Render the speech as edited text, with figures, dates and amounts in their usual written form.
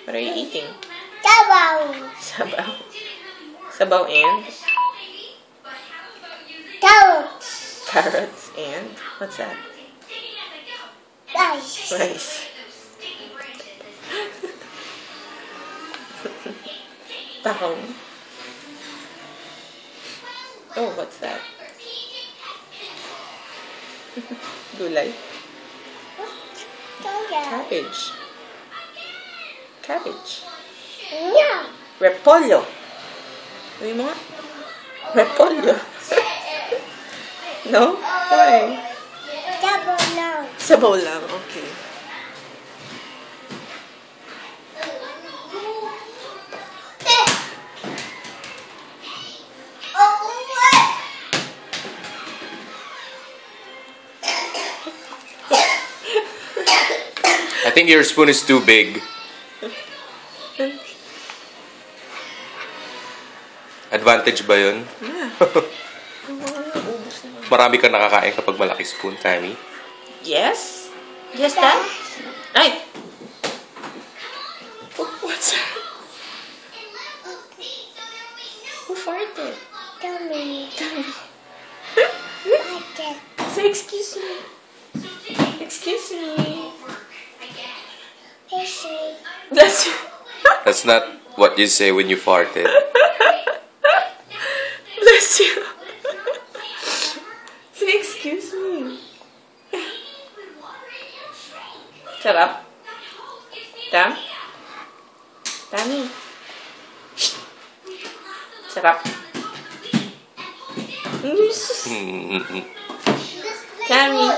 What are you eating? Sabaw. Sabaw. Sabaw and? Carrots. Carrots and? What's that? Rice. Rice. Tahong. Oh, what's that? Gulay. Cabbage. Cabbage. Yeah. Repolyo. Ano yung mga? Repolyo. No? Why? Sabaw lang. Sabaw lang. Okay. I think your spoon is too big. Advantage ba yun? Yeah. Marami ka nakakain kapag malaki spoon, Tammy. Yes? Yes, Dad? Ay! What's that? Who farted? Tummy. Say, excuse me. Excuse me. Bless you. That's not what you say when you farted. Bless you. Say, excuse me. Shut up. Tam? Tammy. Shut up. Tammy.